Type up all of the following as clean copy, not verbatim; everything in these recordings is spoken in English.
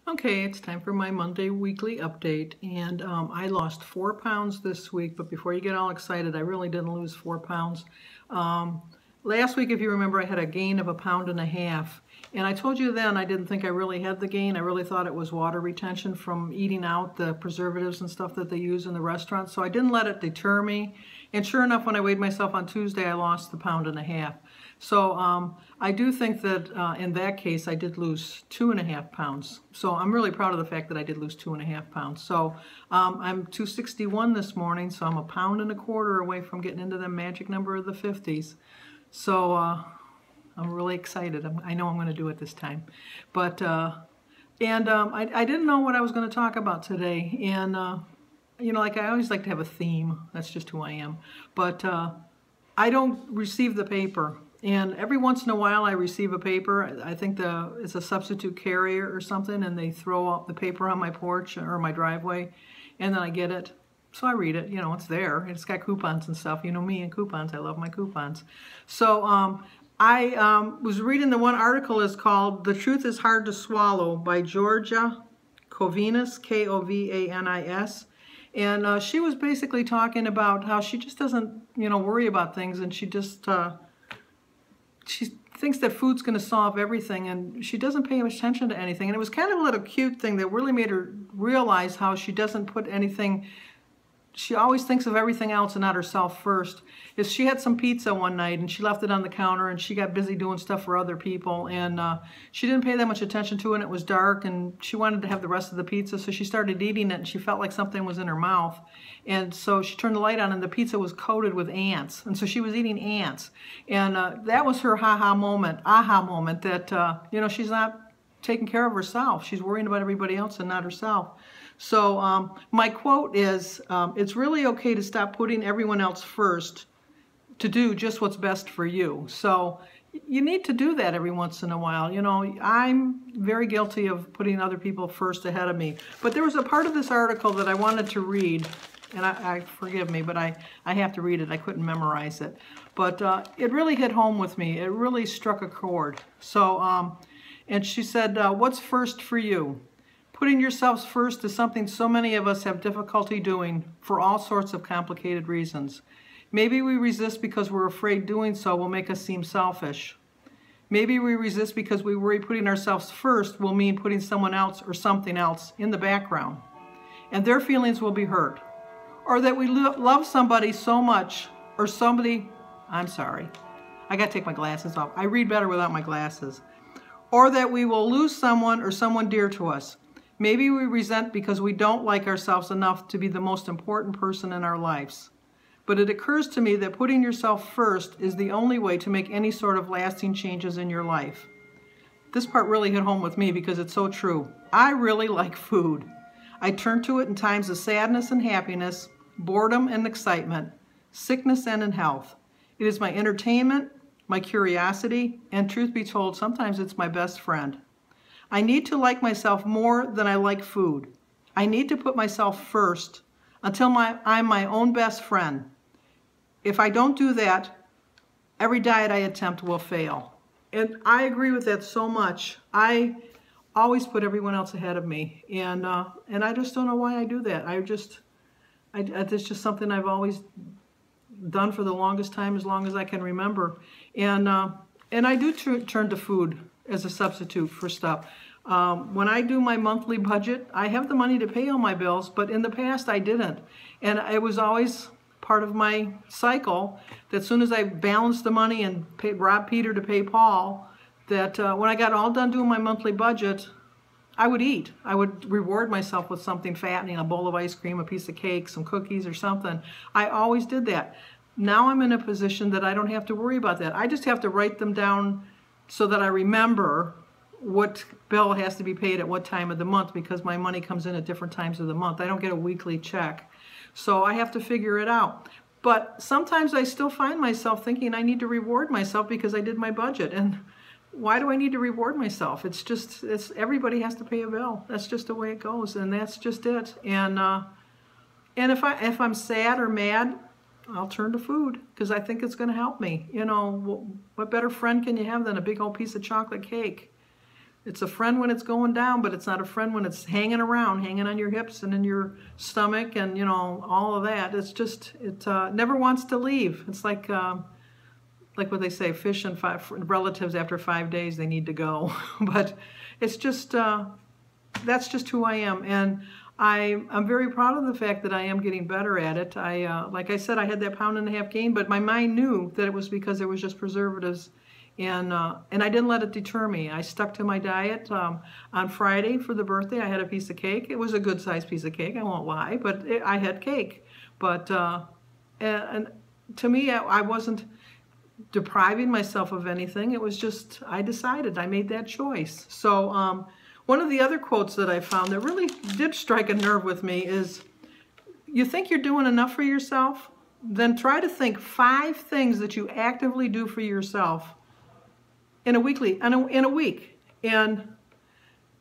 Okay, it's time for my Monday weekly update, and I lost 4 pounds this week, but before you get all excited, I really didn't lose 4 pounds. Um, Last week, if you remember, I had a gain of 1.5 pounds, and I told you then I didn't think I really had the gain. I really thought it was water retention from eating out the preservatives and stuff that they use in the restaurant, so I didn't let it deter me, and sure enough, when I weighed myself on Tuesday, I lost the 1.5 pounds. So I do think that in that case I did lose 2.5 pounds. So I'm really proud of the fact that I did lose 2.5 pounds. So I'm 261 this morning, so I'm 1.25 pounds away from getting into the magic number of the 50s. So I'm really excited. I know I'm going to do it this time. But I didn't know what I was going to talk about today. And you know, like I always like to have a theme. That's just who I am. But I don't receive the paper. And every once in a while I receive a paper. I think it's a substitute carrier or something, and they throw out the paper on my porch or my driveway, and then I get it. So I read it, you know, it's there. It's got coupons and stuff. You know me and coupons. I love my coupons. So I was reading the one article is called "The Truth is Hard to Swallow" by Georgia Kovinis, K-O-V-A-N-I-S. And she was basically talking about how she just doesn't, you know, worry about things, and she just she thinks that food's going to solve everything, and she doesn't pay much attention to anything. And it was kind of a little cute thing that really made her realize how she doesn't put anything, she always thinks of everything else and not herself first. Is she had some pizza one night and she left it on the counter, and she got busy doing stuff for other people, and she didn't pay that much attention to it, and it was dark, and she wanted to have the rest of the pizza, so she started eating it, and she felt like something was in her mouth. And so she turned the light on, and the pizza was coated with ants, and so she was eating ants. And that was her aha moment that you know, she's not taking care of herself. She's worrying about everybody else and not herself. So my quote is, it's really okay to stop putting everyone else first to do just what's best for you. So you need to do that every once in a while. You know, I'm very guilty of putting other people first ahead of me. But there was a part of this article that I wanted to read, and I forgive me, but I have to read it. I couldn't memorize it. But it really hit home with me. It really struck a chord. So, and she said, what's first for you? Putting yourselves first is something so many of us have difficulty doing for all sorts of complicated reasons. Maybe we resist because we're afraid doing so will make us seem selfish. Maybe we resist because we worry putting ourselves first will mean putting someone else or something else in the background, and their feelings will be hurt. Or that we love somebody so much, or somebody, I'm sorry, I gotta take my glasses off. I read better without my glasses. Or that we will lose someone or someone dear to us. Maybe we resent because we don't like ourselves enough to be the most important person in our lives. But it occurs to me that putting yourself first is the only way to make any sort of lasting changes in your life. This part really hit home with me because it's so true. I really like food. I turn to it in times of sadness and happiness, boredom and excitement, sickness and in health. It is my entertainment, my curiosity, and truth be told, sometimes it's my best friend. I need to like myself more than I like food. I need to put myself first until I'm my own best friend. If I don't do that, every diet I attempt will fail. And I agree with that so much. I always put everyone else ahead of me, and I just don't know why I do that. It's just something I've always done for the longest time, as long as I can remember. And I do turn to food as a substitute for stuff. When I do my monthly budget, I have the money to pay all my bills, but in the past I didn't. And it was always part of my cycle that as soon as I balanced the money and robbed Peter to pay Paul, that when I got all done doing my monthly budget, I would eat. I would reward myself with something fattening, a bowl of ice cream, a piece of cake, some cookies or something. I always did that. Now I'm in a position that I don't have to worry about that. I just have to write them down so that I remember what bill has to be paid at what time of the month, because my money comes in at different times of the month. I don't get a weekly check. So I have to figure it out. But sometimes I still find myself thinking I need to reward myself because I did my budget. And why do I need to reward myself? It's everybody has to pay a bill. That's just the way it goes, and that's just it. And if I'm sad or mad, I'll turn to food because I think it's going to help me. You know, what better friend can you have than a big old piece of chocolate cake? It's a friend when it's going down, but it's not a friend when it's hanging around, hanging on your hips and in your stomach and, you know, all of that. It's just, it never wants to leave. It's like what they say, fish and relatives after 5 days, they need to go. But it's just, that's just who I am. And I'm very proud of the fact that I am getting better at it. Like I said, I had that 1.5 pound gain, but my mind knew that it was because there was just preservatives. And I didn't let it deter me. I stuck to my diet. On Friday for the birthday, I had a piece of cake. It was a good-sized piece of cake, I won't lie, but I had cake. But and to me, I wasn't depriving myself of anything. It was just, I decided, I made that choice. So one of the other quotes that I found that really did strike a nerve with me is, you think you're doing enough for yourself? Then try to think 5 things that you actively do for yourself in a week. And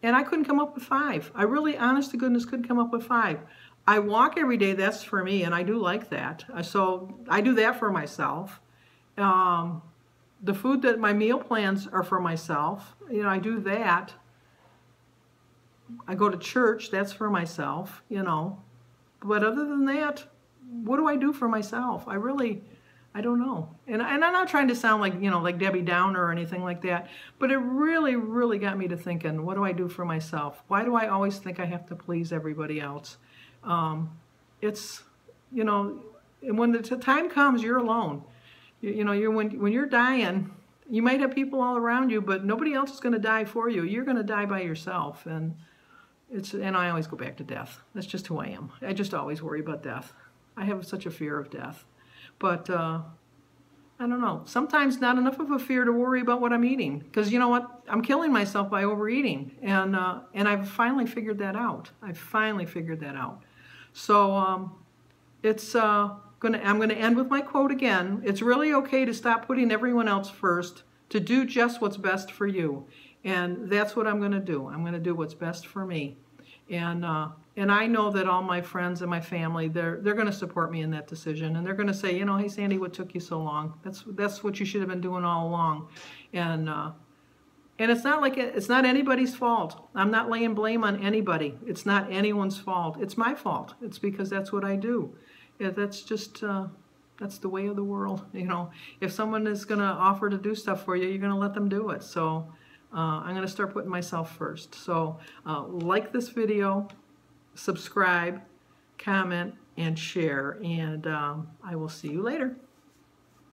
I couldn't come up with 5. I really, honest to goodness, couldn't come up with 5. I walk every day, that's for me, and I do like that. So I do that for myself. The food that my meal plans are for myself. You know, I do that. I go to church, that's for myself, you know. But other than that, what do I do for myself? I don't know. And I'm not trying to sound like, you know, like Debbie Downer or anything like that, but it really, really got me to thinking, what do I do for myself? Why do I always think I have to please everybody else? It's, you know, and when the time comes, you're alone. You know, when you're dying, you might have people all around you, but nobody else is going to die for you. You're going to die by yourself. And I always go back to death. That's just who I am. I just always worry about death. I have such a fear of death. But I don't know. Sometimes not enough of a fear to worry about what I'm eating. Because you know what? I'm killing myself by overeating. And I've finally figured that out. So I'm going to end with my quote again. It's really okay to stop putting everyone else first, to do just what's best for you. And that's what I'm going to do. I'm going to do what's best for me. And I know that all my friends and my family, they're going to support me in that decision. And they're going to say, you know, hey, Sandy, what took you so long? That's what you should have been doing all along. And it's not like it's not anybody's fault. I'm not laying blame on anybody. It's not anyone's fault. It's my fault. It's because that's what I do. Yeah, that's just, that's the way of the world. You know, if someone is going to offer to do stuff for you, you're going to let them do it. So I'm going to start putting myself first. So like this video, subscribe, comment, and share. And I will see you later.